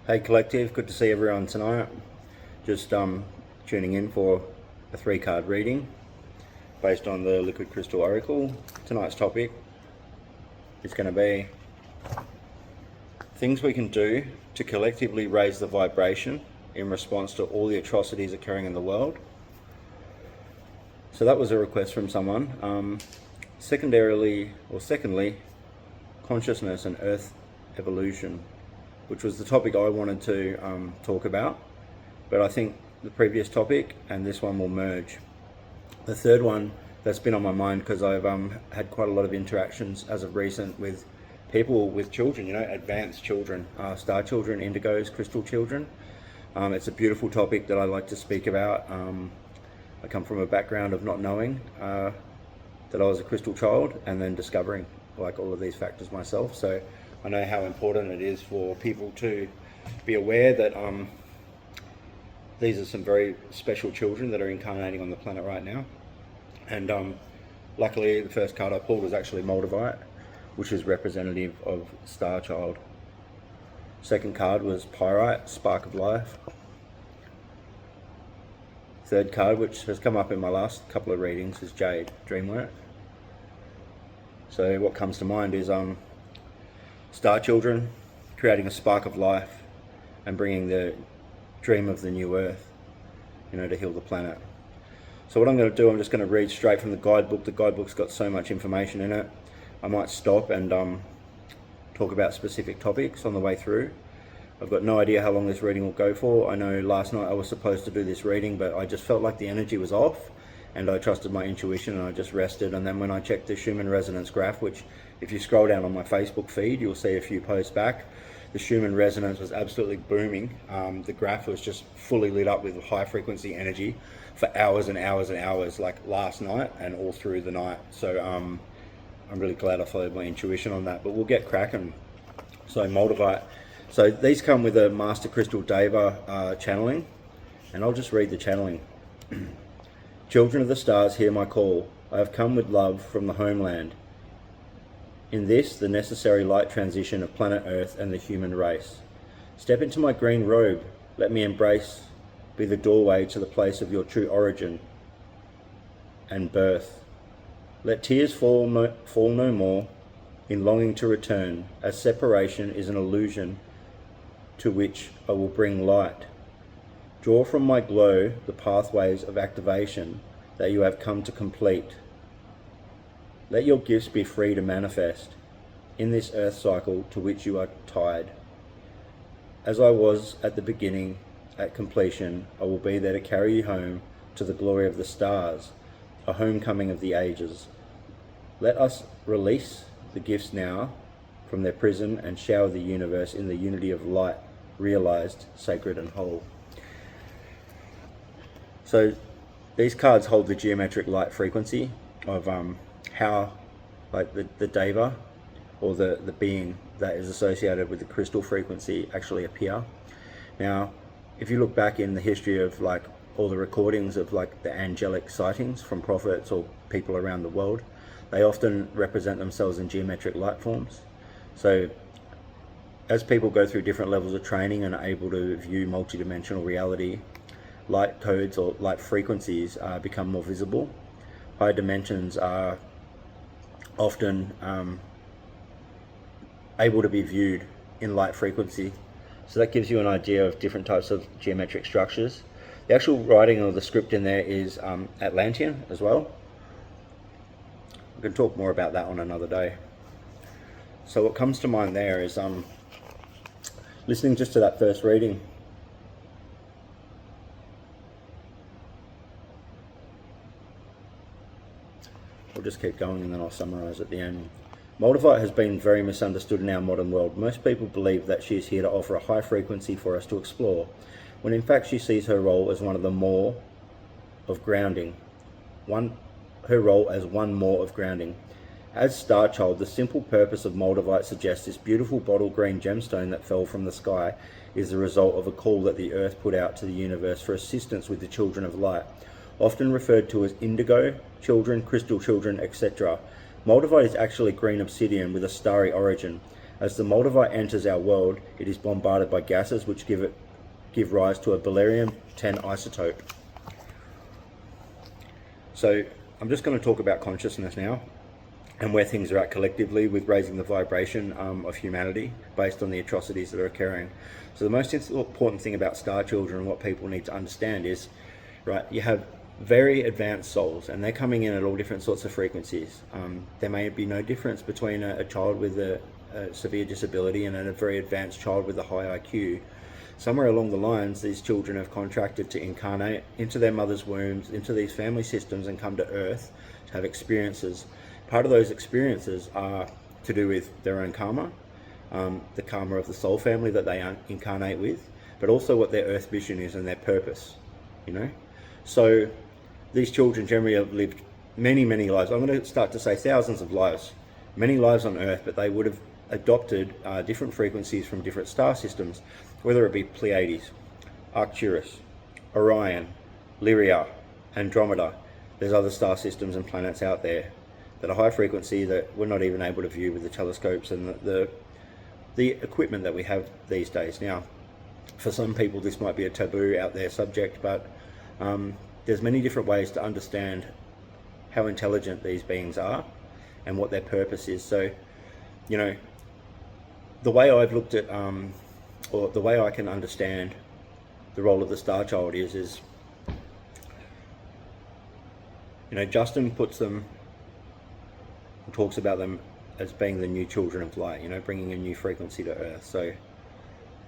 Hey Collective, good to see everyone tonight. Just tuning in for a 3-card reading based on the Liquid Crystal Oracle. Tonight's topic is going to be things we can do to collectively raise the vibration in response to all the atrocities occurring in the world. So that was a request from someone. Secondly, consciousness and Earth evolution, which was the topic I wanted to talk about, but I think the previous topic and this one will merge. The third one that's been on my mind, because I've had quite a lot of interactions as of recent with people with children, advanced children, star children, indigos, crystal children. It's a beautiful topic that I like to speak about. I come from a background of not knowing that I was a crystal child and then discovering like all of these factors myself. So I know how important it is for people to be aware that these are some very special children that are incarnating on the planet right now. And luckily the first card I pulled was actually Moldavite, which is representative of Star Child. Second card was Pyrite, Spark of Life. Third card, which has come up in my last couple of readings, is Jade, Dreamwork. So what comes to mind is Star Children creating a spark of life and bringing the dream of the new Earth, to heal the planet. So what I'm going to do, I'm just going to read straight from the guidebook. The guidebook's got so much information in it. I might stop and talk about specific topics on the way through. I've got no idea how long this reading will go for. I know last night I was supposed to do this reading, but I just felt like the energy was off, and I trusted my intuition and I just rested. And then when I checked the Schumann resonance graph, which if you scroll down on my Facebook feed, you'll see a few posts back, the Schumann resonance was absolutely booming. The graph was just fully lit up with high frequency energy for hours and hours and hours, like last night and all through the night. So I'm really glad I followed my intuition on that, but we'll get cracking. So Moldavite. So these come with a Master Crystal Deva channeling, and I'll just read the channeling. Children of the stars, hear my call. I have come with love from the homeland. In this, the necessary light transition of planet Earth and the human race. Step into my green robe. Let me embrace, be the doorway to the place of your true origin and birth. Let tears fall no more in longing to return, as separation is an illusion to which I will bring light. Draw from my glow the pathways of activation that you have come to complete. Let your gifts be free to manifest in this earth cycle to which you are tied. As I was at the beginning, at completion, I will be there to carry you home to the glory of the stars, a homecoming of the ages. Let us release the gifts now from their prison and shower the universe in the unity of light, realized, sacred and whole. So these cards hold the geometric light frequency of how like the Deva, or the being that is associated with the crystal frequency, actually appear. Now, if you look back in the history of like all the recordings of like the angelic sightings from prophets or people around the world, they often represent themselves in geometric light forms. So as people go through different levels of training and are able to view multidimensional reality, light codes or light frequencies become more visible. High dimensions are often able to be viewed in light frequency. So that gives you an idea of different types of geometric structures. The actual writing of the script in there is Atlantean as well. We can talk more about that on another day. So what comes to mind there is listening just to that first reading. We'll just keep going and then I'll summarize at the end. Moldavite has been very misunderstood in our modern world. Most people believe that she is here to offer a high frequency for us to explore, when in fact she sees her role as one of the more of grounding. Her role as one more of grounding. As Star Child, the simple purpose of Moldavite suggests this beautiful bottle green gemstone that fell from the sky is the result of a call that the Earth put out to the universe for assistance with the children of light, often referred to as indigo children, crystal children, etc. Moldavite is actually green obsidian with a starry origin. As the Moldavite enters our world, it is bombarded by gases which give rise to a beryllium-10 isotope. So I'm just going to talk about consciousness now and where things are at collectively with raising the vibration of humanity based on the atrocities that are occurring. So the most important thing about star children and what people need to understand is, right, you have very advanced souls and they're coming in at all different sorts of frequencies. There may be no difference between a child with a severe disability and a very advanced child with a high IQ. Somewhere along the lines, these children have contracted to incarnate into their mother's wombs, into these family systems, and come to Earth to have experiences. Part of those experiences are to do with their own karma, the karma of the soul family that they incarnate with, but also what their Earth mission is and their purpose, you know? So these children generally have lived many, many lives. I'm going to start to say thousands of lives, many lives on Earth, but they would have adopted different frequencies from different star systems, whether it be Pleiades, Arcturus, Orion, Lyria, Andromeda. There's other star systems and planets out there that are high frequency that we're not even able to view with the telescopes and the equipment that we have these days. Now, for some people this might be a taboo out there subject, but there's many different ways to understand how intelligent these beings are and what their purpose is. So, you know, the way I've looked at, or the way I can understand the role of the star child is, you know, Justin puts them, talks about them as being the new children of light, you know, bringing a new frequency to Earth. So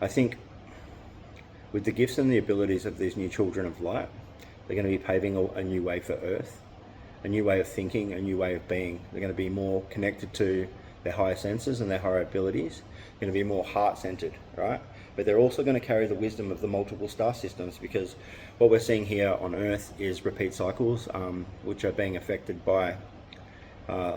I think with the gifts and the abilities of these new children of light, they're going to be paving a new way for Earth, a new way of thinking, a new way of being. They're going to be more connected to their higher senses and their higher abilities. They're going to be more heart-centered, right? But they're also going to carry the wisdom of the multiple star systems, because what we're seeing here on Earth is repeat cycles, which are being affected by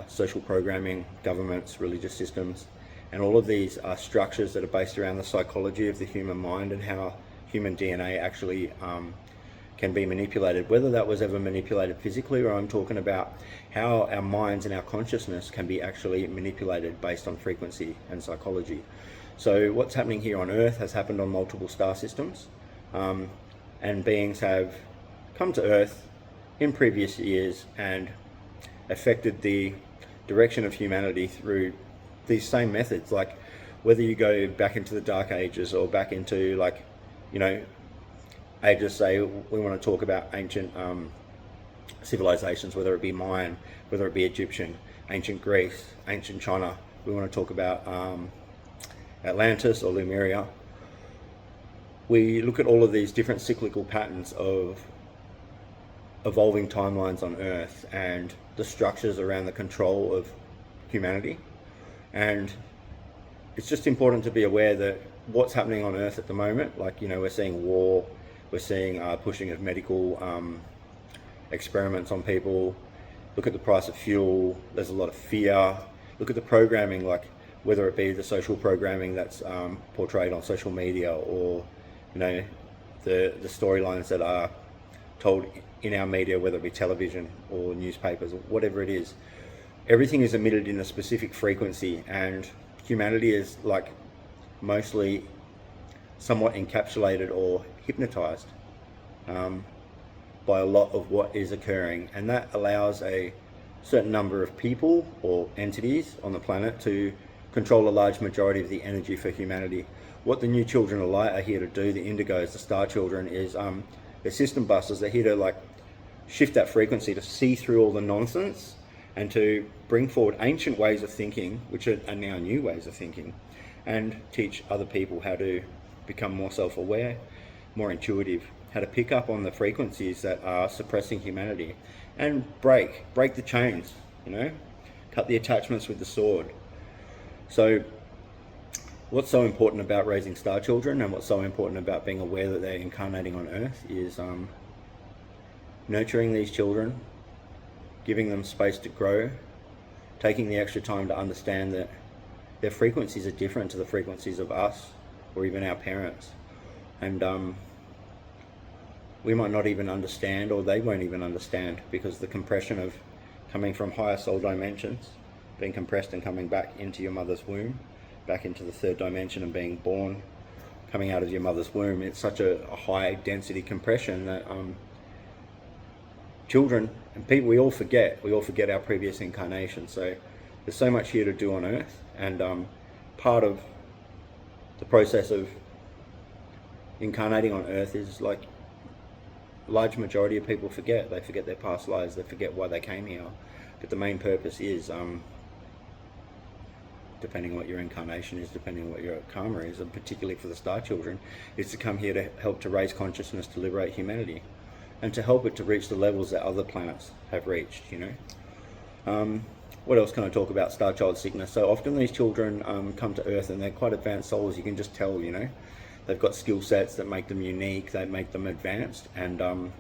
social programming, governments, religious systems, and all of these are structures that are based around the psychology of the human mind and how human DNA actually can be manipulated, whether that was ever manipulated physically, or I'm talking about how our minds and our consciousness can be actually manipulated based on frequency and psychology. So what's happening here on Earth has happened on multiple star systems, and beings have come to Earth in previous years and affected the direction of humanity through these same methods. Like whether you go back into the Dark Ages or back into, like, you know, ages, say we want to talk about ancient civilizations, whether it be Mayan, whether it be Egyptian, ancient Greece, ancient China. We want to talk about Atlantis or Lemuria. We look at all of these different cyclical patterns of evolving timelines on Earth and the structures around the control of humanity. And it's just important to be aware that what's happening on Earth at the moment, like, you know, we're seeing war, we're seeing pushing of medical experiments on people. Look at the price of fuel. There's a lot of fear. Look at the programming, like whether it be the social programming that's portrayed on social media, or, you know, the storylines that are told in our media, whether it be television or newspapers or whatever it is. Everything is emitted in a specific frequency, and humanity is like mostly somewhat encapsulated or hypnotized by a lot of what is occurring, and that allows a certain number of people or entities on the planet to control a large majority of the energy for humanity. What the new children of light are here to do, the Indigos, the star children, is they're system busters. They're here to like shift that frequency, to see through all the nonsense and to bring forward ancient ways of thinking, which are now new ways of thinking, and teach other people how to become more self-aware, more intuitive, how to pick up on the frequencies that are suppressing humanity and break the chains, you know, cut the attachments with the sword. So what's so important about raising star children, and what's so important about being aware that they're incarnating on Earth, is nurturing these children, giving them space to grow, taking the extra time to understand that their frequencies are different to the frequencies of us or even our parents. And we might not even understand, or they won't even understand, because the compression of coming from higher soul dimensions, being compressed and coming back into your mother's womb, back into the third dimension and being born, coming out of your mother's womb. It's such a high density compression that children and people, we all forget our previous incarnation. So there's so much here to do on Earth, and part of the process of incarnating on Earth is like large majority of people forget. They forget their past lives, they forget why they came here. But the main purpose is, depending on what your incarnation is, depending on what your karma is, and particularly for the star children, is to come here to help to raise consciousness, to liberate humanity, and to help it to reach the levels that other planets have reached, you know. What else can I talk about star child sickness? So often these children come to Earth and they're quite advanced souls. You can just tell, you know. They've got skill sets that make them unique, that make them advanced, and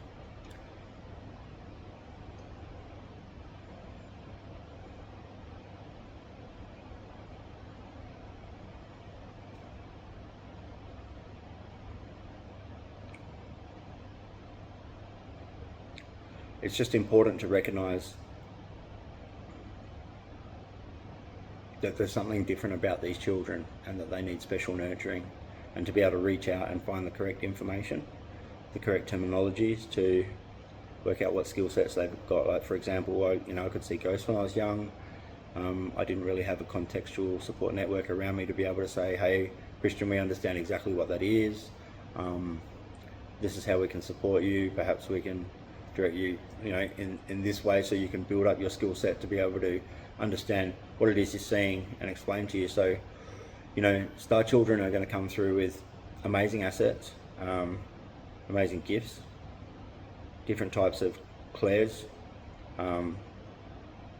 it's just important to recognize that there's something different about these children and that they need special nurturing, and to be able to reach out and find the correct information, the correct terminologies to work out what skill sets they've got. Like for example, I could see ghosts when I was young. I didn't really have a contextual support network around me to be able to say, hey Christian, we understand exactly what that is. This is how we can support you. Perhaps we can direct you, in this way, so you can build up your skill set to be able to understand what it is you're seeing and explain to you. So, star children are going to come through with amazing assets, amazing gifts, different types of clairs,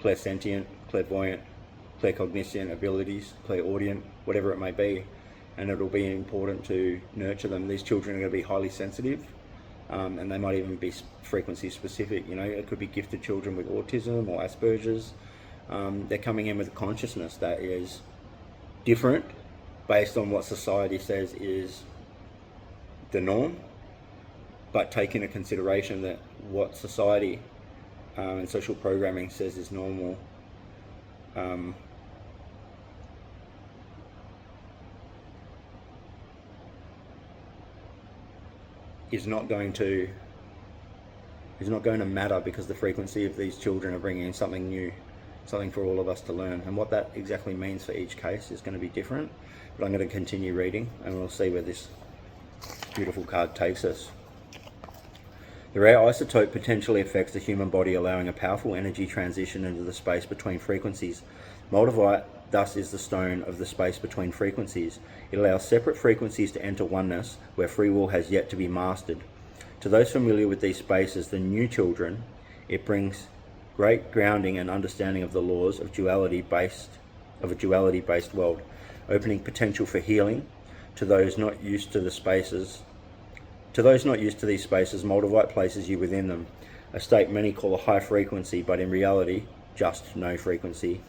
clairsentient, clairvoyant, claircognition abilities, clairaudient, whatever it may be, and it'll be important to nurture them. These children are going to be highly sensitive, and they might even be frequency specific. It could be gifted children with autism or Asperger's. They're coming in with a consciousness that is different based on what society says is the norm, but take into consideration that what society and social programming says is normal is not going to matter, because the frequency of these children are bringing in something new, something for all of us to learn. And what that exactly means for each case is going to be different, but I'm going to continue reading and we'll see where this beautiful card takes us. The rare isotope potentially affects the human body, allowing a powerful energy transition into the space between frequencies. Moldavite thus is the stone of the space between frequencies. It allows separate frequencies to enter oneness where free will has yet to be mastered. To those familiar with these spaces, the new children, it brings great grounding and understanding of the laws of a duality-based world, opening potential for healing to those not used to these spaces. Moldavite places you within them, a state many call a high frequency, but in reality, just no frequency.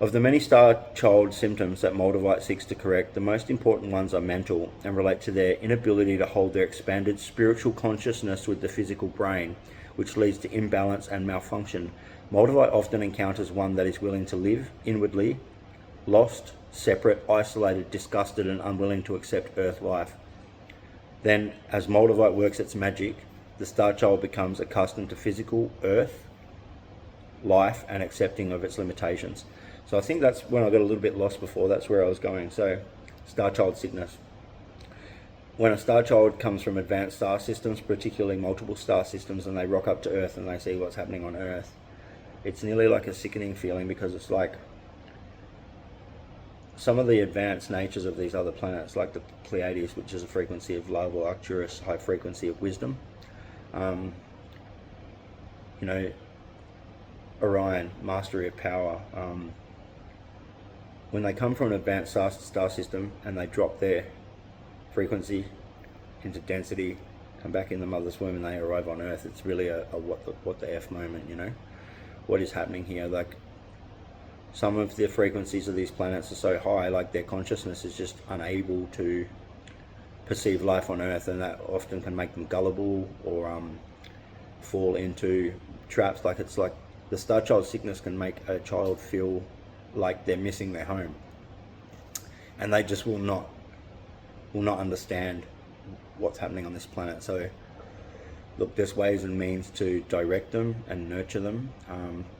Of the many star child symptoms that Moldavite seeks to correct, the most important ones are mental and relate to their inability to hold their expanded spiritual consciousness with the physical brain, which leads to imbalance and malfunction. Moldavite often encounters one that is willing to live inwardly, lost, separate, isolated, disgusted, and unwilling to accept earth life. Then, as Moldavite works its magic, the star child becomes accustomed to physical earth life and accepting of its limitations. So I think that's when I got a little bit lost before. That's where I was going. So, star child sickness. When a star child comes from advanced star systems, particularly multiple star systems, and they rock up to Earth and they see what's happening on Earth, it's nearly like a sickening feeling, because it's like some of the advanced natures of these other planets, like the Pleiades, which is a frequency of love, or Arcturus, high frequency of wisdom. Orion, mastery of power. When they come from an advanced star system and they drop their frequency into density, come back in the mother's womb, and they arrive on Earth, it's really a what the F moment, What is happening here? Like, some of the frequencies of these planets are so high, like their consciousness is just unable to perceive life on Earth, and that often can make them gullible or fall into traps. Like, it's like the star child sickness can make a child feel like they're missing their home. and they just will not understand what's happening on this planet. So look, there's ways and means to direct them and nurture them.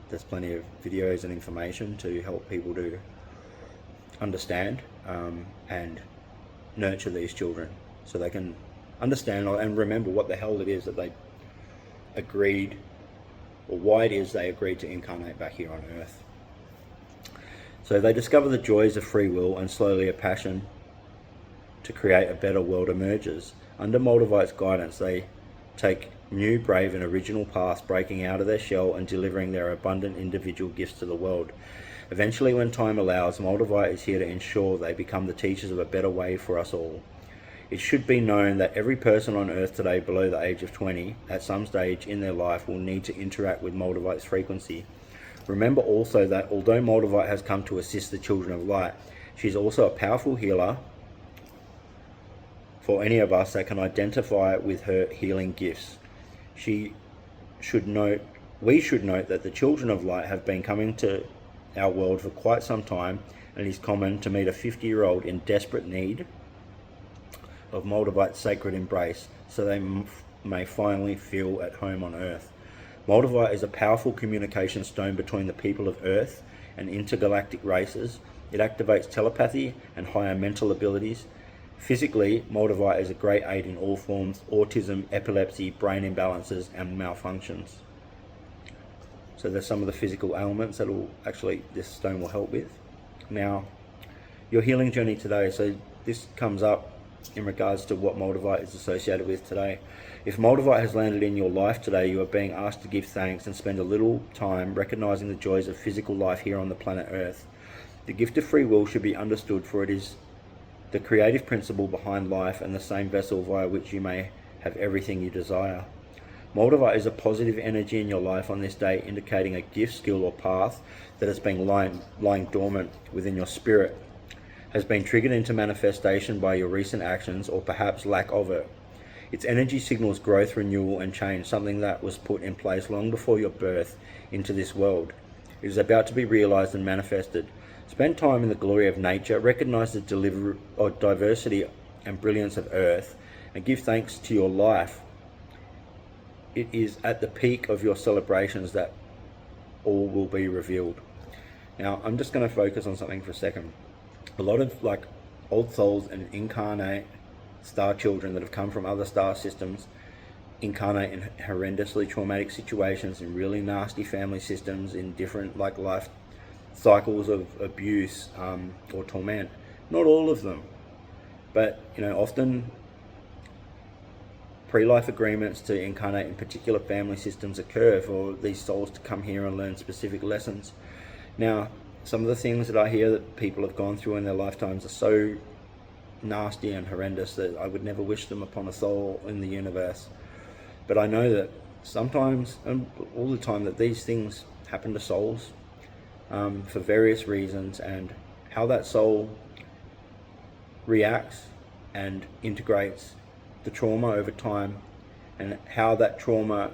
There's plenty of videos and information to help people to understand and nurture these children so they can understand and remember what the hell it is that they agreed, or why it is they agreed to incarnate back here on Earth. So they discover the joys of free will, and slowly a passion to create a better world emerges. Under Moldavite's guidance, they take new, brave and original paths, breaking out of their shell and delivering their abundant individual gifts to the world. Eventually, when time allows, Moldavite is here to ensure they become the teachers of a better way for us all. It should be known that every person on Earth today below the age of 20, at some stage in their life, will need to interact with Moldavite's frequency. Remember also that although Moldavite has come to assist the children of light, she's also a powerful healer for any of us that can identify with her healing gifts. We should note that the children of light have been coming to our world for quite some time, and it is common to meet a 50-year-old in desperate need of Moldavite's sacred embrace, so they may finally feel at home on Earth. Moldavite is a powerful communication stone between the people of Earth and intergalactic races. It activates telepathy and higher mental abilities. Physically, Moldavite is a great aid in all forms: autism, epilepsy, brain imbalances, and malfunctions. So there's some of the physical ailments that this stone will help with. Now, your healing journey today. So this comes up in regards to what Moldavite is associated with today. If Moldavite has landed in your life today, you are being asked to give thanks and spend a little time recognizing the joys of physical life here on the planet Earth. The gift of free will should be understood, for it is the creative principle behind life and the same vessel via which you may have everything you desire. Moldavite is a positive energy in your life on this day, indicating a gift, skill or path that has been lying dormant within your spirit, has been triggered into manifestation by your recent actions or perhaps lack of it. Its energy signals growth, renewal and change, something that was put in place long before your birth into this world. It is about to be realized and manifested. Spend time in the glory of nature, recognize the diversity and brilliance of Earth, and give thanks to your life. It is at the peak of your celebrations that all will be revealed. Now, I'm just going to focus on something for a second. A lot of old souls and incarnate star children that have come from other star systems incarnate in horrendously traumatic situations, in really nasty family systems, in different life cycles of abuse or torment. Not all of them, but often pre-life agreements to incarnate in particular family systems occur for these souls to come here and learn specific lessons. Now, some of the things that I hear that people have gone through in their lifetimes are so nasty and horrendous that I would never wish them upon a soul in the universe. But I know that sometimes, and all the time, that these things happen to souls for various reasons, and how that soul reacts and integrates the trauma over time, and how that trauma,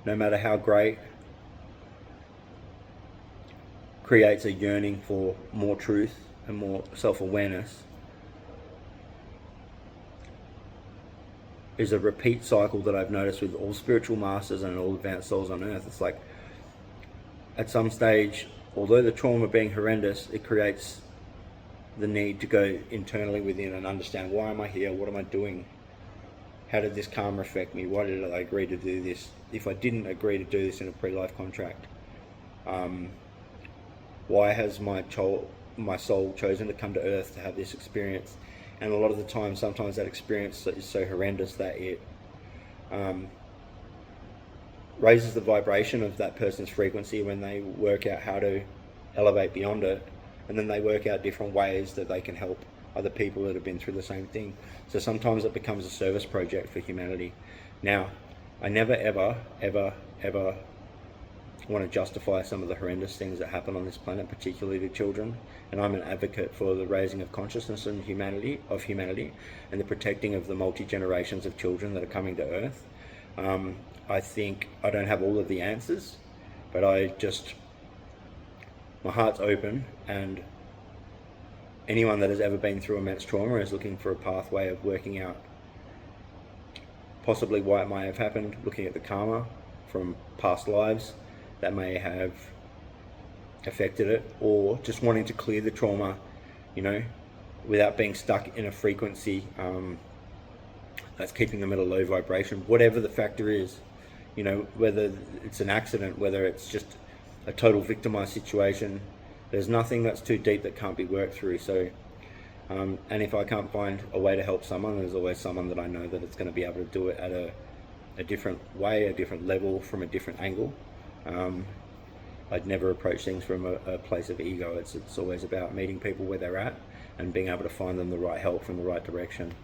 no matter how great, creates a yearning for more truth and more self-awareness, is a repeat cycle that I've noticed with all spiritual masters and all advanced souls on Earth. It's like, at some stage, although the trauma being horrendous, it creates the need to go internally within and understand, why am I here? What am I doing? How did this karma affect me? Why did I agree to do this? If I didn't agree to do this in a pre-life contract, why has my soul chosen to come to Earth to have this experience? And a lot of the time, sometimes that experience is so horrendous that it raises the vibration of that person's frequency when they work out how to elevate beyond it, and then they work out different ways that they can help other people that have been through the same thing. So sometimes it becomes a service project for humanity. Now, I never ever want to justify some of the horrendous things that happen on this planet, particularly to children, and I'm an advocate for the raising of consciousness in humanity, and the protecting of the multi-generations of children that are coming to Earth. I think I don't have all of the answers, but my heart's open, and anyone that has ever been through immense trauma is looking for a pathway of working out possibly why it may have happened, looking at the karma from past lives that may have affected it, or just wanting to clear the trauma, you know, without being stuck in a frequency that's keeping them at a low vibration, whatever the factor is, you know, whether it's an accident, whether it's just a total victimized situation. There's nothing that's too deep that can't be worked through. So and if I can't find a way to help someone, there's always someone that I know that it's going to be able to do it at a different way, a different level, from a different angle. I'd never approach things from a place of ego. It's always about meeting people where they're at and being able to find them the right help from the right direction.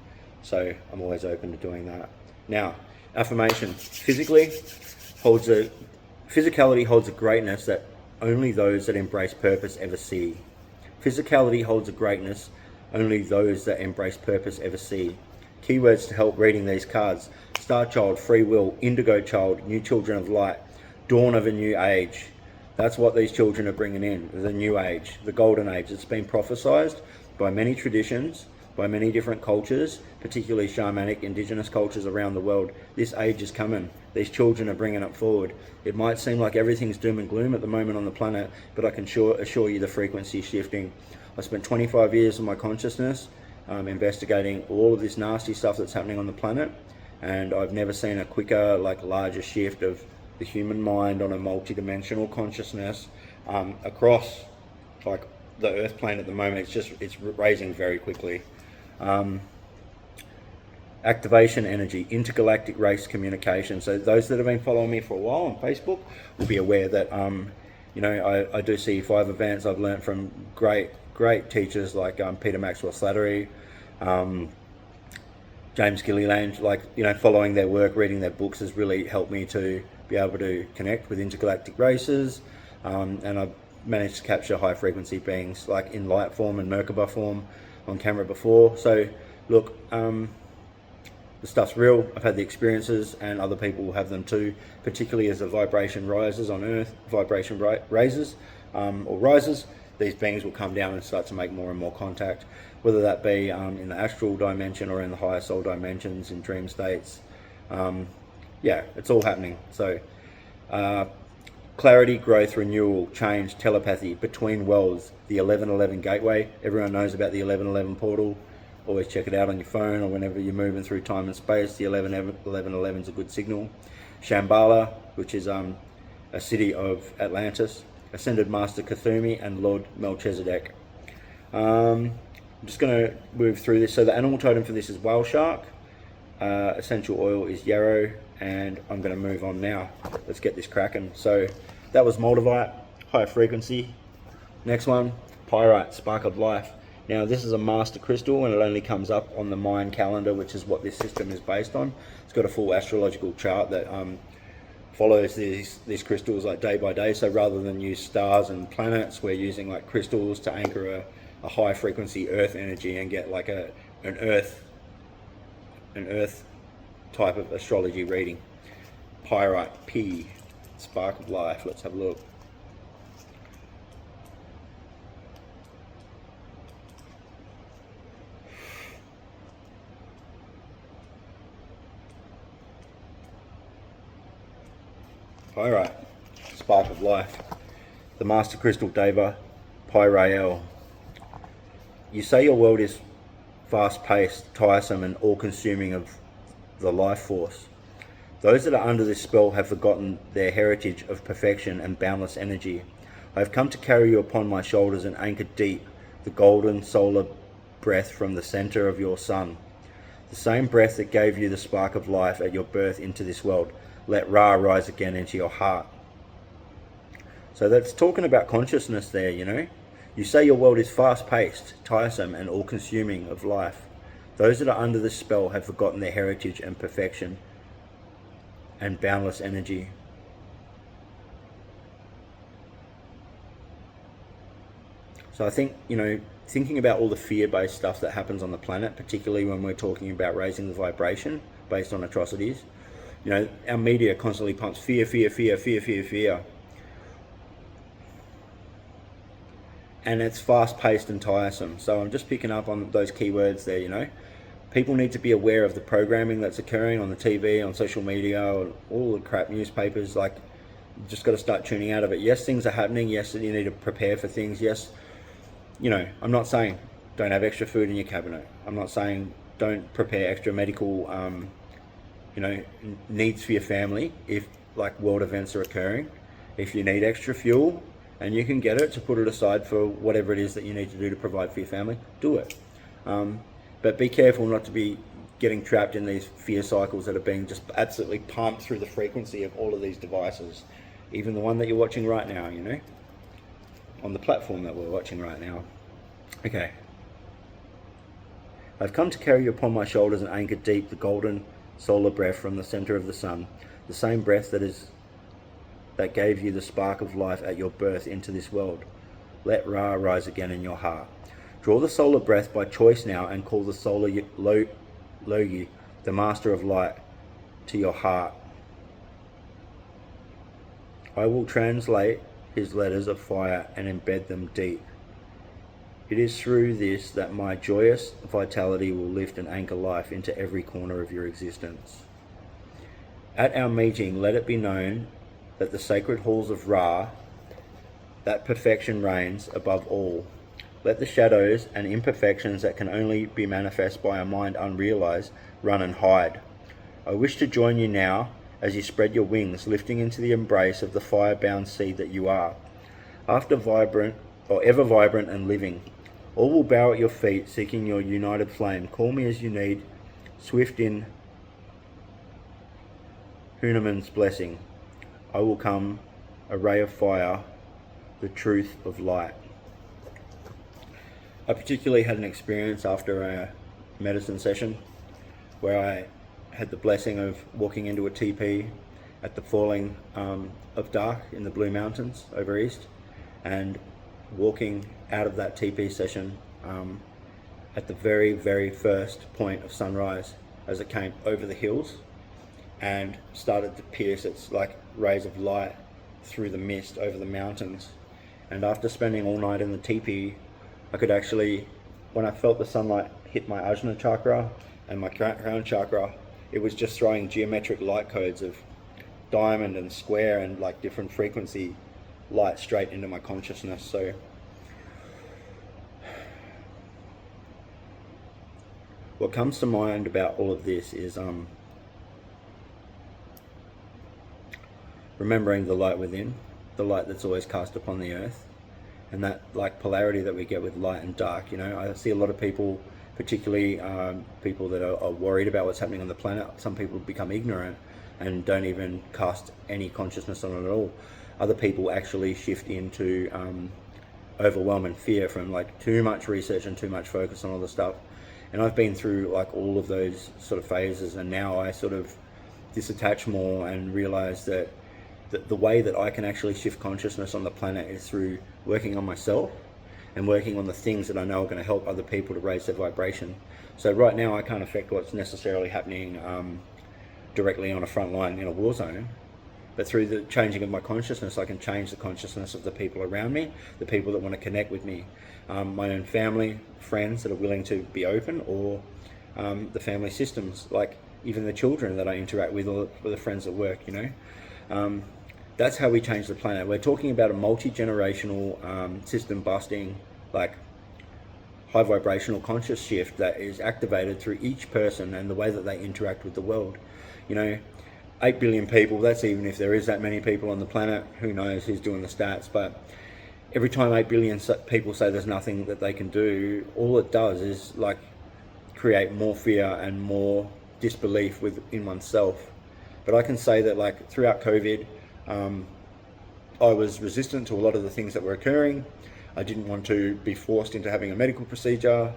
So I'm always open to doing that. Now, affirmation. Physicality holds a greatness that only those that embrace purpose ever see. Physicality holds a greatness only those that embrace purpose ever see. Keywords to help reading these cards: Star Child, Free Will, Indigo Child, New Children of Light, Dawn of a New Age. That's what these children are bringing in, the new age, the golden age. It's been prophesized by many traditions, by many different cultures, particularly shamanic, indigenous cultures around the world. This age is coming. These children are bringing it forward. It might seem like everything's doom and gloom at the moment on the planet, but I can assure you the frequency is shifting. I spent 25 years of my consciousness investigating all of this nasty stuff that's happening on the planet, and I've never seen a quicker, larger shift of the human mind on a multi-dimensional consciousness across the Earth plane at the moment. It's raising very quickly. Activation energy, intergalactic race communication. So those that have been following me for a while on Facebook will be aware that I do C5 events. I've learned from great teachers like Peter Maxwell Slattery, James Gilliland. Following their work, reading their books has really helped me to be able to connect with intergalactic races, and I've managed to capture high frequency beings like in light form and Merkaba form on camera before. So look, the stuff's real. I've had the experiences, and other people will have them too, particularly as the vibration rises on Earth, vibration rises, these beings will come down and start to make more and more contact, whether that be in the astral dimension or in the higher soul dimensions, in dream states. Yeah, it's all happening. So clarity, growth, renewal, change, telepathy, between worlds, the 1111 gateway. Everyone knows about the 1111 portal. Always check it out on your phone or whenever you're moving through time and space. The 1111 is a good signal. Shambhala, which is a city of Atlantis. Ascended Master Cthulhu and Lord Melchizedek. I'm just going to move through this. So the animal totem for this is whale shark. Essential oil is yarrow, and I'm going to move on now. Let's get this cracking. So that was Moldavite, high frequency. Next one, pyrite, spark of life. Now this is a master crystal, and it only comes up on the Mayan calendar, which is what this system is based on. It's got a full astrological chart that follows these crystals day by day. So rather than use stars and planets, we're using crystals to anchor a high frequency earth energy and get an earth type of astrology reading. Pyrite, P, spark of life. Let's have a look. Pyrite, spark of life. The master crystal Deva, Pyrael. You say your world is fast-paced, tiresome, and all-consuming of the life force. Those that are under this spell have forgotten their heritage of perfection and boundless energy. I have come to carry you upon my shoulders and anchor deep the golden solar breath from the center of your sun. The same breath that gave you the spark of life at your birth into this world. Let Ra rise again into your heart. So that's talking about consciousness there, You say your world is fast-paced, tiresome, and all-consuming of life. Those that are under this spell have forgotten their heritage and perfection and boundless energy. So I think, thinking about all the fear-based stuff that happens on the planet, particularly when we're talking about raising the vibration based on atrocities, our media constantly pumps fear, fear, fear, fear, fear, fear. and it's fast-paced and tiresome. So I'm just picking up on those keywords there, you know. People need to be aware of the programming that's occurring on the TV, on social media, all the crap newspapers. Like, you just got to start tuning out of it. Yes, things are happening. Yes, you need to prepare for things. Yes, you know, I'm not saying don't have extra food in your cabinet. I'm not saying don't prepare extra medical, you know, needs for your family if like world events are occurring. If you need extra fuel and you can get it, to put it aside for whatever it is that you need to do to provide for your family, do it. But be careful not to be getting trapped in these fear cycles that are being just absolutely pumped through the frequency of all of these devices. Even the one that you're watching right now, you know, on the platform that we're watching right now. Okay. I've come to carry you upon my shoulders and anchor deep the golden solar breath from the center of the sun, the same breath that gave you the spark of life at your birth into this world. Let Ra rise again in your heart. Draw the solar breath by choice now and call the solar Logi, the master of light, to your heart. I will translate his letters of fire and embed them deep. It is through this that my joyous vitality will lift and anchor life into every corner of your existence. At our meeting, let it be known that the sacred halls of Ra, that perfection reigns above all. Let the shadows and imperfections that can only be manifest by a mind unrealized run and hide. I wish to join you now as you spread your wings, lifting into the embrace of the fire-bound seed that you are. Ever vibrant and living, all will bow at your feet, seeking your united flame. Call me as you need, swift in Hunaman's blessing. I will come, a ray of fire, the truth of light. I particularly had an experience after a medicine session where I had the blessing of walking into a TP at the falling of dark in the Blue Mountains over east, and walking out of that TP session at the very, very first point of sunrise as it came over the hills and started to pierce its like rays of light through the mist over the mountains. And after spending all night in the teepee, I could actually, when I felt the sunlight hit my Ajna chakra and my crown chakra, it was just throwing geometric light codes of diamond and square and like different frequency light straight into my consciousness. So what comes to mind about all of this is remembering the light within, the light that's always cast upon the earth, and that like polarity that we get with light and dark. You know, I see a lot of people, particularly people that are worried about what's happening on the planet. Some people become ignorant and don't even cast any consciousness on it at all. Other people actually shift into overwhelm and fear from like too much research and too much focus on all the stuff. And I've been through like all of those sort of phases, and now I sort of disattach more and realize that the way that I can actually shift consciousness on the planet is through working on myself and working on the things that I know are going to help other people to raise their vibration. So right now I can't affect what's necessarily happening directly on a front line in a war zone, but through the changing of my consciousness, I can change the consciousness of the people around me, the people that want to connect with me, my own family, friends that are willing to be open, or the family systems, like even the children that I interact with, or the friends at work, you know. That's how we change the planet. We're talking about a multi-generational system busting, like high vibrational conscious shift that is activated through each person and the way that they interact with the world. You know, 8 billion people, that's even if there is that many people on the planet, who knows who's doing the stats, but every time 8 billion people say there's nothing that they can do, all it does is like create more fear and more disbelief within oneself. But I can say that like throughout COVID, I was resistant to a lot of the things that were occurring. I didn't want to be forced into having a medical procedure.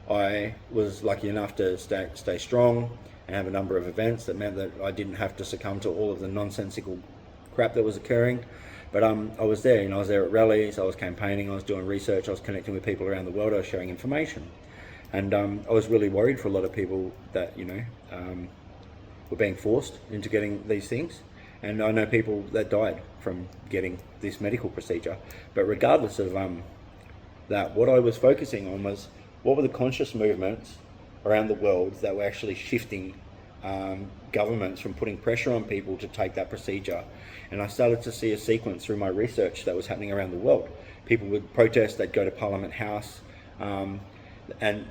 I was lucky enough to stay strong and have a number of events that meant that I didn't have to succumb to all of the nonsensical crap that was occurring. But I was there, you know, I was there at rallies, I was campaigning, I was doing research, I was connecting with people around the world, I was sharing information. And I was really worried for a lot of people that, you know, were being forced into getting these things. And I know people that died from getting this medical procedure. But regardless of that. What I was focusing on was what were the conscious movements around the world that were actually shifting governments from putting pressure on people to take that procedure. And I started to see a sequence through my research that was happening around the world. People would protest, they'd go to Parliament House, and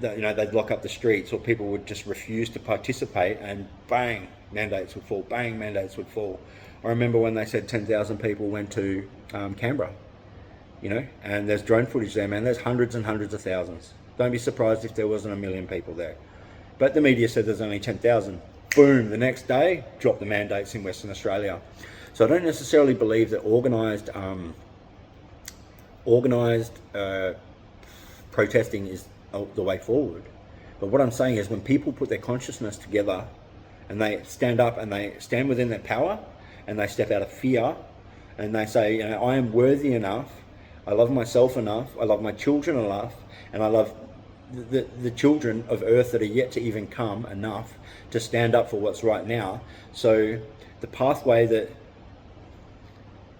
they'd lock up the streets, or people would just refuse to participate, and bang, mandates would fall, bang, mandates would fall. I remember when they said 10,000 people went to Canberra, and there's drone footage there, man. There's hundreds and hundreds of thousands. Don't be surprised if there wasn't 1 million people there. But the media said there's only 10,000. Boom, the next day, drop the mandates in Western Australia. So I don't necessarily believe that organised protesting is the way forward. But what I'm saying is when people put their consciousness together and they stand up and they stand within their power and they step out of fear and they say, I am worthy enough, I love myself enough, I love my children enough, and I love the children of Earth that are yet to even come enough to stand up for what's right now. So the pathway that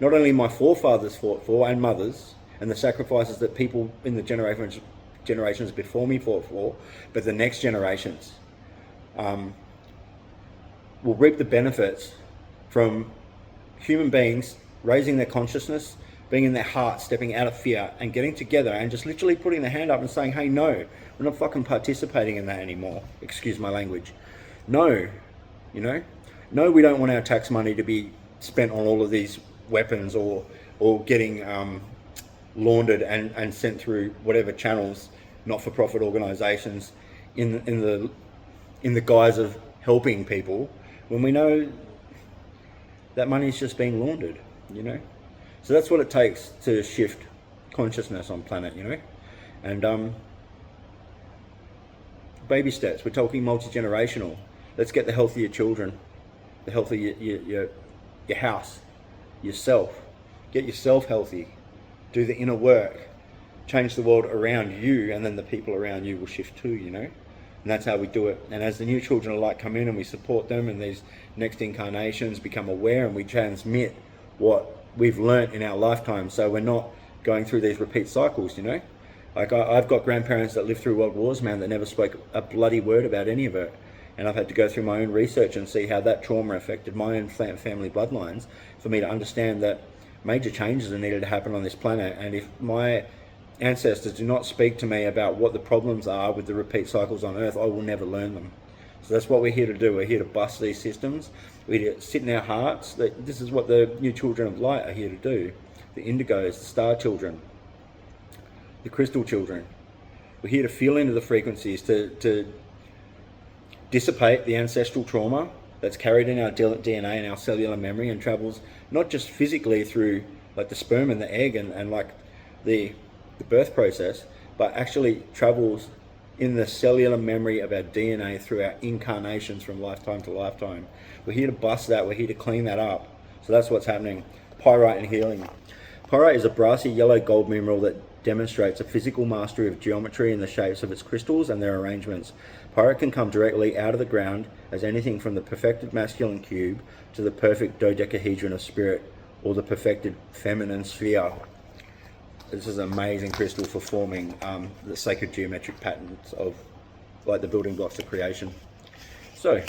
not only my forefathers fought for and mothers, and the sacrifices that people in the generations before me fought for, but the next generations will reap the benefits from human beings raising their consciousness, being in their heart, stepping out of fear and getting together and just literally putting their hand up and saying, hey, no, we're not fucking participating in that anymore. Excuse my language. No, no, we don't want our tax money to be spent on all of these weapons or getting laundered and sent through whatever channels, not-for-profit organisations in the guise of helping people, when we know that money is just being laundered, So that's what it takes to shift consciousness on planet, And baby steps. We're talking multi-generational. Let's get the healthier children, the healthier your house, yourself. Get yourself healthy. Do the inner work. Change the world around you, and then the people around you will shift too, And that's how we do it. And as the new children of light come in and we support them, and these next incarnations become aware, and we transmit what we've learnt in our lifetime, so we're not going through these repeat cycles, Like I've got grandparents that lived through world wars, man, that never spoke a bloody word about any of it. And I've had to go through my own research and see how that trauma affected my own family bloodlines for me to understand that major changes are needed to happen on this planet. And if my ancestors do not speak to me about what the problems are with the repeat cycles on Earth, I will never learn them. So that's what we're here to do. We're here to bust these systems. We're here to sit in our hearts. This is what the new children of light are here to do. The indigos, the star children, the crystal children. We're here to feel into the frequencies, to dissipate the ancestral trauma that's carried in our DNA and our cellular memory, and travels not just physically through like the sperm and the egg and like the birth process, but actually travels in the cellular memory of our DNA through our incarnations from lifetime to lifetime. We're here to bust that. We're here to clean that up. So that's what's happening. Pyrite and healing. Pyrite is a brassy yellow gold mineral that demonstrates a physical mastery of geometry and the shapes of its crystals and their arrangements. Pyrite can come directly out of the ground as anything from the perfected masculine cube to the perfect dodecahedron of spirit, or the perfected feminine sphere. This is an amazing crystal for forming the sacred geometric patterns of like the building blocks of creation. So,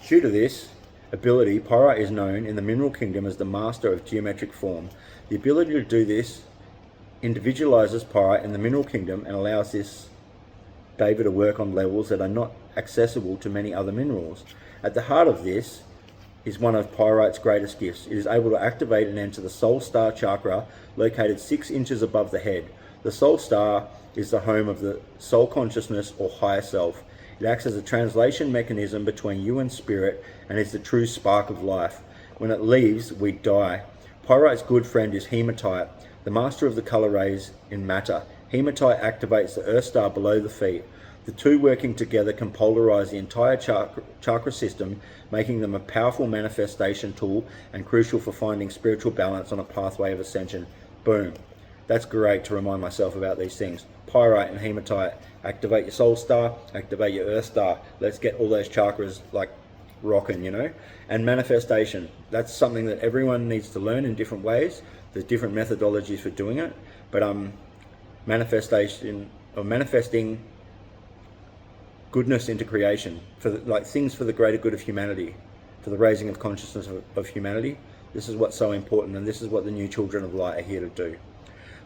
due to this ability, pyrite is known in the mineral kingdom as the master of geometric form. The ability to do this individualizes pyrite in the mineral kingdom and allows this David to work on levels that are not accessible to many other minerals. At the heart of this is one of pyrite's greatest gifts. It is able to activate and enter the soul star chakra located 6 inches above the head. The soul star is the home of the soul consciousness or higher self. It acts as a translation mechanism between you and spirit and is the true spark of life. When it leaves, we die. Pyrite's good friend is hematite, the master of the color rays in matter. Hematite activates the earth star below the feet. The two working together can polarize the entire chakra system, making them a powerful manifestation tool and crucial for finding spiritual balance on a pathway of ascension. Boom. That's great to remind myself about these things. Pyrite and hematite. Activate your soul star, activate your earth star. Let's get all those chakras like rocking, And manifestation. That's something that everyone needs to learn in different ways. There's different methodologies for doing it. But manifestation or manifesting goodness into creation, for like things for the greater good of humanity, for the raising of consciousness of humanity. This is what's so important, and this is what the new children of light are here to do.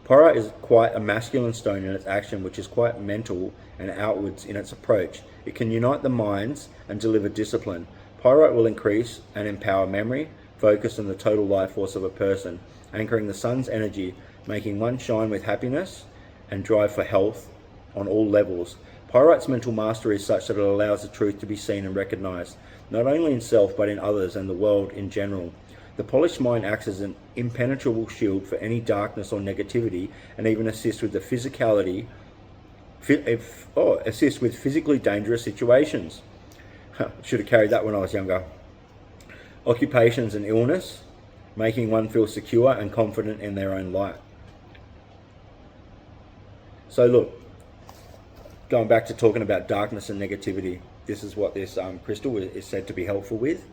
Pyrite is quite a masculine stone in its action, which is quite mental and outwards in its approach. It can unite the minds and deliver discipline. Pyrite will increase and empower memory, focus, and the total life force of a person, anchoring the sun's energy, making one shine with happiness and drive for health on all levels. Pyrite's mental mastery is such that it allows the truth to be seen and recognized, not only in self but in others and the world in general. The polished mind acts as an impenetrable shield for any darkness or negativity, and even assists with the assists with physically dangerous situations. Should have carried that when I was younger. Occupations and illness, making one feel secure and confident in their own light. So look, going back to talking about darkness and negativity, this is what this crystal is said to be helpful with.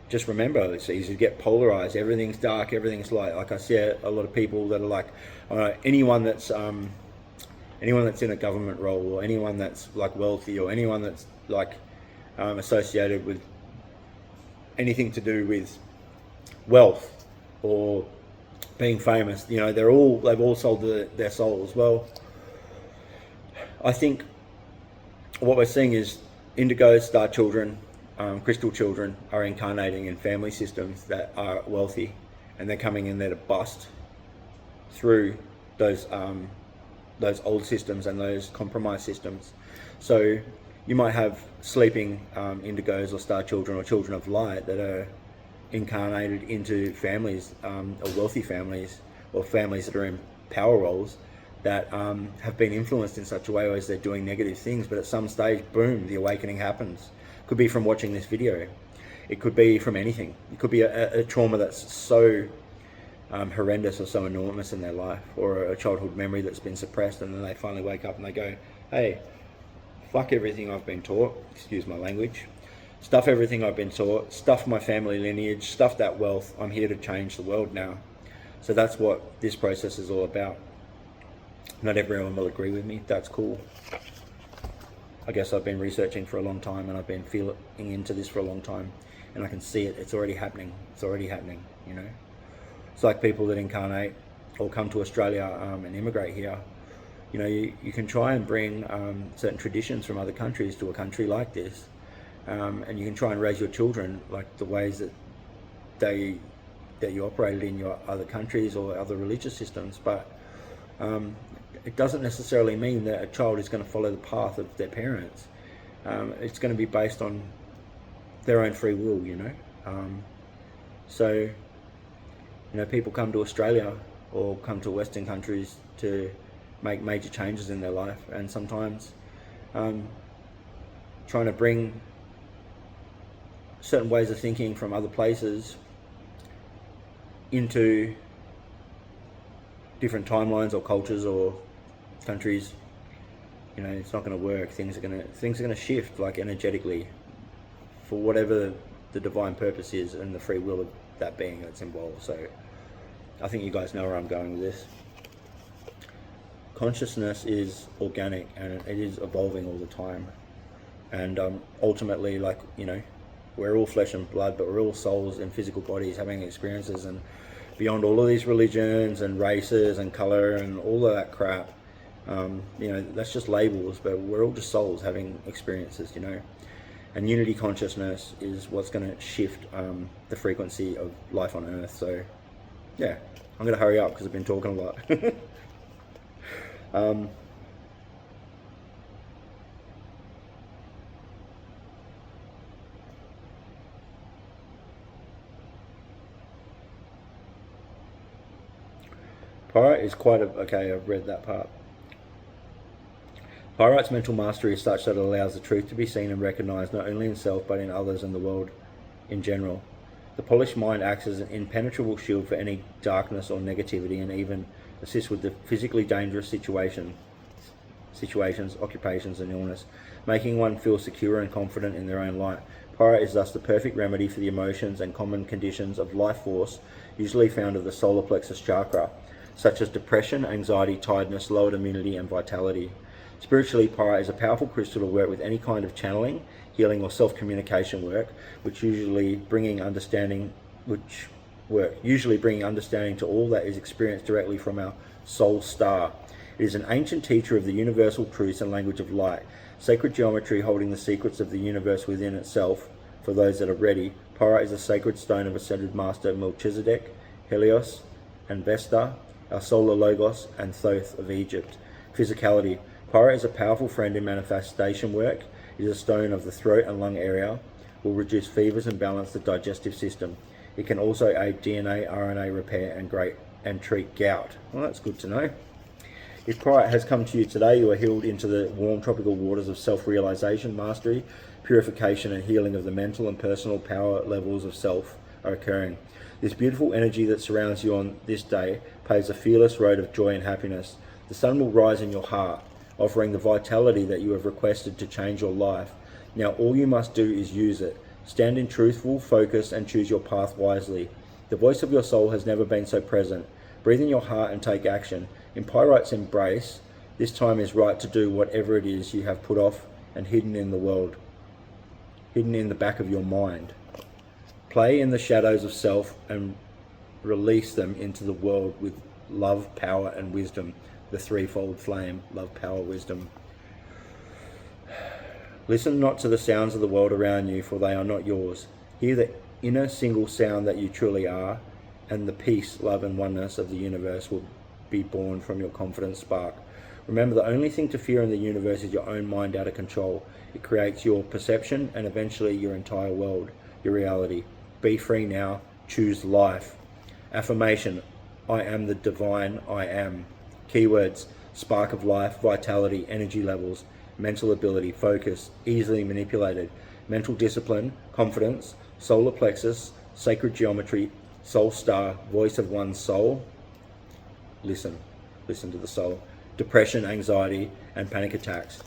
Just remember, it's easy to get polarized. Everything's dark, everything's light. Like I see a lot of people that are like, anyone that's in a government role, or anyone that's like wealthy, or anyone that's like associated with anything to do with wealth or being famous, they've all sold their souls. Well, I think what we're seeing is Indigo, star children, crystal children are incarnating in family systems that are wealthy, and they're coming in there to bust through those old systems and those compromised systems. So you might have sleeping indigos or star children or children of light that are incarnated into families, or wealthy families, or families that are in power roles that have been influenced in such a way as they're doing negative things, but at some stage, boom, the awakening happens. Could be from watching this video. It could be from anything. It could be a trauma that's so horrendous or so enormous in their life, or a childhood memory that's been suppressed, and then they finally wake up and they go, hey, fuck everything I've been taught, excuse my language, stuff everything I've been taught, stuff my family lineage, stuff that wealth, I'm here to change the world now. So that's what this process is all about. Not everyone will agree with me, that's cool. I guess I've been researching for a long time, and I've been feeling into this for a long time, and I can see it. It's already happening. It's already happening, It's like people that incarnate or come to Australia and immigrate here. You can try and bring certain traditions from other countries to a country like this, and you can try and raise your children like the ways that you operated in your other countries or other religious systems, but it doesn't necessarily mean that a child is going to follow the path of their parents. It's going to be based on their own free will, So, people come to Australia or come to Western countries to make major changes in their life, and sometimes trying to bring certain ways of thinking from other places into different timelines or cultures or countries, it's not going to work. Things are going to shift, like energetically, for whatever the divine purpose is and the free will of that being that's involved. So I think you guys know where I'm going with this. Consciousness is organic, and it is evolving all the time, and ultimately, we're all flesh and blood, but we're all souls in physical bodies having experiences, and beyond all of these religions and races and color and all of that crap, that's just labels, but we're all just souls having experiences, and unity consciousness is what's going to shift the frequency of life on earth. So yeah, I'm going to hurry up because I've been talking a lot. Pyrite is quite okay, I've read that part. Pyrite's mental mastery is such that it allows the truth to be seen and recognized not only in self but in others and the world in general. The polished mind acts as an impenetrable shield for any darkness or negativity, and even assists with the physically dangerous situations, occupations and illness, making one feel secure and confident in their own light. Pyrite is thus the perfect remedy for the emotions and common conditions of life force, usually found at the solar plexus chakra. such as depression, anxiety, tiredness, lowered immunity, and vitality. Spiritually, pyrite is a powerful crystal to work with any kind of channeling, healing, or self-communication work, usually bringing understanding to all that is experienced directly from our soul star. It is an ancient teacher of the universal truths and language of light, sacred geometry holding the secrets of the universe within itself. For those that are ready, pyrite is a sacred stone of ascended master Melchizedek, Helios, and Vesta, our solar logos, and Thoth of Egypt. Physicality. Pyrite is a powerful friend in manifestation work. It is a stone of the throat and lung area, will reduce fevers and balance the digestive system. It can also aid DNA, RNA repair and treat gout. Well, that's good to know. If pyrite has come to you today, you are healed into the warm tropical waters of self-realization, mastery, purification and healing of the mental and personal power levels of self are occurring. This beautiful energy that surrounds you on this day paves a fearless road of joy and happiness. The sun will rise in your heart, offering the vitality that you have requested to change your life. Now all you must do is use it. Stand in truthful focus and choose your path wisely. The voice of your soul has never been so present. Breathe in your heart and take action. In pyrite's embrace, this time is right to do whatever it is you have put off and hidden in the world, hidden in the back of your mind. Play in the shadows of self and release them into the world with love, power, and wisdom. The threefold flame: love, power, wisdom. Listen not to the sounds of the world around you, for they are not yours. Hear the inner single sound that you truly are, and the peace, love, and oneness of the universe will be born from your confident spark. Remember, the only thing to fear in the universe is your own mind out of control. It creates your perception and eventually your entire world, your reality. Be free now. Choose life. Affirmation: I am the divine I am. Keywords: spark of life, vitality, energy levels, mental ability, focus, easily manipulated, mental discipline, confidence, solar plexus, sacred geometry, soul star, voice of one's soul. Listen to the soul. Depression, anxiety, and panic attacks.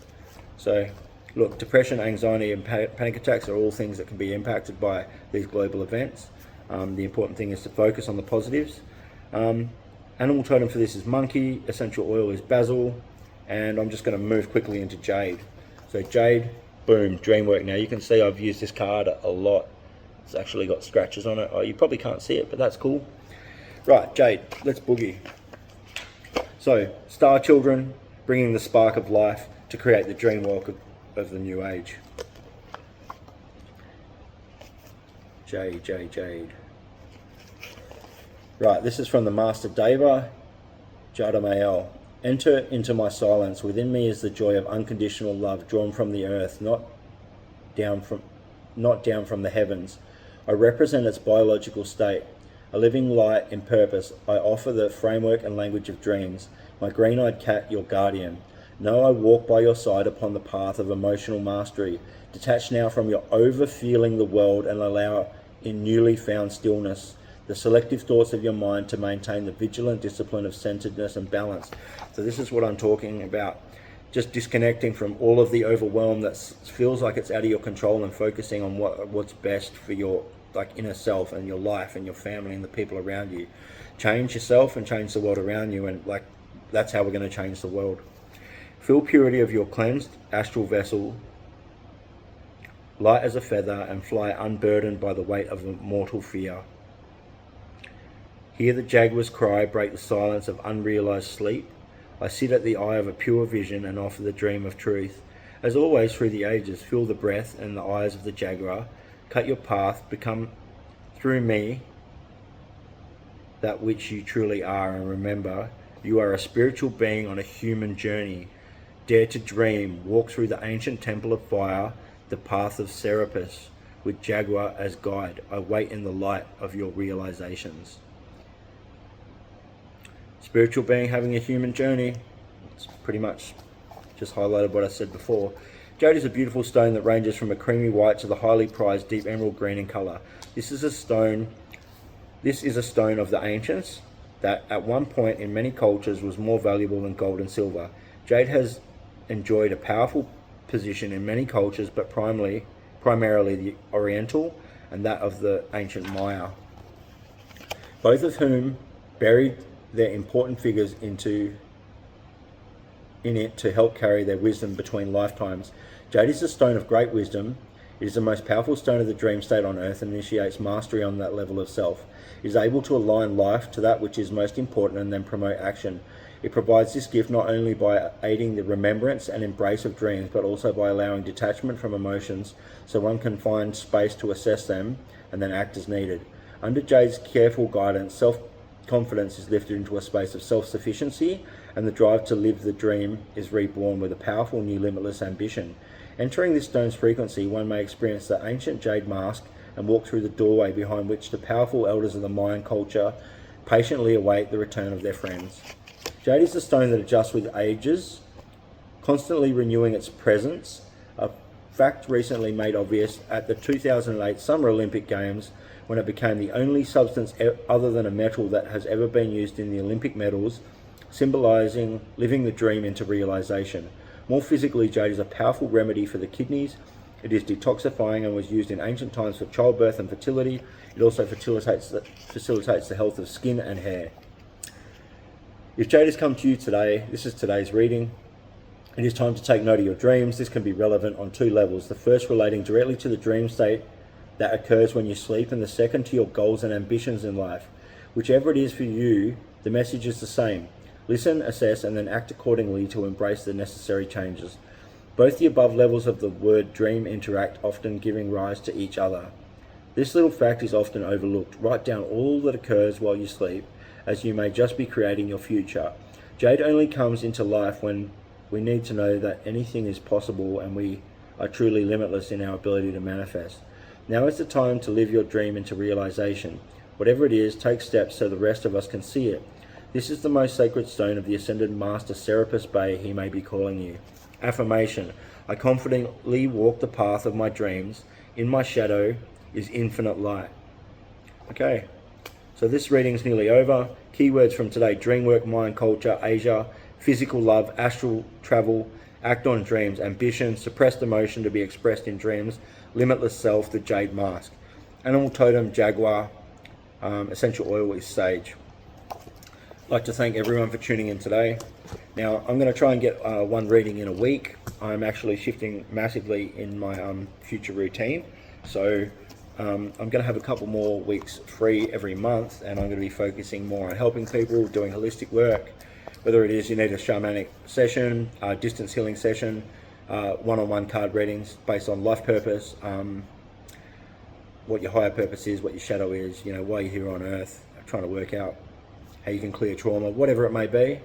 So look, depression, anxiety, and panic attacks are all things that can be impacted by these global events. The important thing is to focus on the positives. Animal totem for this is monkey, essential oil is basil, and I'm just going to move quickly into jade. So jade, boom, dream work. Now you can see I've used this card a lot. It's actually got scratches on it. Oh, you probably can't see it, but that's cool. Right, jade, let's boogie. So, star children, bringing the spark of life to create the dream work of the new age. Jade. Right, this is from the Master Deva, Jadamael. Enter into my silence. Within me is the joy of unconditional love, drawn from the earth, not down from the heavens. I represent its biological state. A living light in purpose, I offer the framework and language of dreams. My green-eyed cat, your guardian. Know I walk by your side upon the path of emotional mastery. Detach now from your over-feeling the world and allow in newly found stillness the selective thoughts of your mind to maintain the vigilant discipline of centeredness and balance. So this is what I'm talking about. Just disconnecting from all of the overwhelm that feels like it's out of your control and focusing on what's best for your inner self and your life and your family and the people around you. Change yourself and change the world around you, and that's how we're going to change the world. Feel purity of your cleansed astral vessel, light as a feather, and fly unburdened by the weight of mortal fear. Hear the jaguars cry, break the silence of unrealized sleep. I sit at the eye of a pure vision and offer the dream of truth. As always through the ages, feel the breath and the eyes of the jaguar. Cut your path, become through me that which you truly are, and remember, you are a spiritual being on a human journey. Dare to dream, walk through the ancient temple of fire, the path of Serapis, with Jaguar as guide. I wait in the light of your realizations. Spiritual being having a human journey. It's pretty much just highlighted what I said before. Jade is a beautiful stone that ranges from a creamy white to the highly prized deep emerald green in colour. This is a stone of the ancients that at one point in many cultures was more valuable than gold and silver. Jade has enjoyed a powerful position in many cultures, but primarily the Oriental and that of the ancient Maya, both of whom buried their important figures in it to help carry their wisdom between lifetimes. Jade is the stone of great wisdom. It is the most powerful stone of the dream state on earth and initiates mastery on that level of self. It is able to align life to that which is most important and then promote action. It provides this gift not only by aiding the remembrance and embrace of dreams, but also by allowing detachment from emotions so one can find space to assess them and then act as needed. Under Jade's careful guidance, self-confidence is lifted into a space of self-sufficiency, and the drive to live the dream is reborn with a powerful new limitless ambition. Entering this stone's frequency, one may experience the ancient jade mask and walk through the doorway behind which the powerful elders of the Mayan culture patiently await the return of their friends. Jade is the stone that adjusts with ages, constantly renewing its presence, a fact recently made obvious at the 2008 Summer Olympic Games, when it became the only substance other than a metal that has ever been used in the Olympic medals, symbolizing living the dream into realization. More physically, jade is a powerful remedy for the kidneys. It is detoxifying and was used in ancient times for childbirth and fertility. It also facilitates the health of skin and hair. If jade has come to you today, this is today's reading. It is time to take note of your dreams. This can be relevant on two levels. The first relating directly to the dream state that occurs when you sleep, and the second to your goals and ambitions in life. Whichever it is for you, the message is the same. Listen, assess, and then act accordingly to embrace the necessary changes. Both the above levels of the word dream interact, often giving rise to each other. This little fact is often overlooked. Write down all that occurs while you sleep, as you may just be creating your future. Jade only comes into life when we need to know that anything is possible and we are truly limitless in our ability to manifest. Now is the time to live your dream into realization. Whatever it is, take steps so the rest of us can see it. This is the most sacred stone of the Ascended Master Serapis Bey, he may be calling you. Affirmation: I confidently walk the path of my dreams. In my shadow is infinite light. Okay, so this reading is nearly over. Keywords from today: dream work, mind, culture, Asia, physical love, astral travel, act on dreams, ambition, suppressed emotion to be expressed in dreams, limitless self, the jade mask. Animal totem, jaguar. Essential oil is sage. I'd like to thank everyone for tuning in today. Now, I'm going to try and get one reading in a week. I'm actually shifting massively in my future routine. So I'm going to have a couple more weeks free every month, and I'm going to be focusing more on helping people, doing holistic work, whether it is you need a shamanic session, a distance healing session, one-on-one card readings based on life purpose, what your higher purpose is, what your shadow is, you know, why you're here on earth, trying to work out how you can clear trauma, whatever it may be.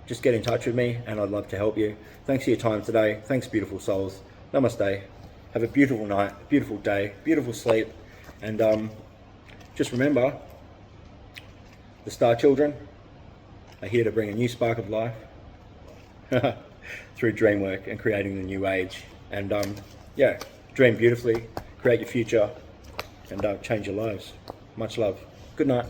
Just get in touch with me and I'd love to help you. Thanks for your time today. Thanks, beautiful souls. Namaste. Have a beautiful night, beautiful day, beautiful sleep. And just remember, the star children are here to bring a new spark of life through dream work and creating the new age. And yeah, dream beautifully, create your future, and change your lives. Much love. Good night.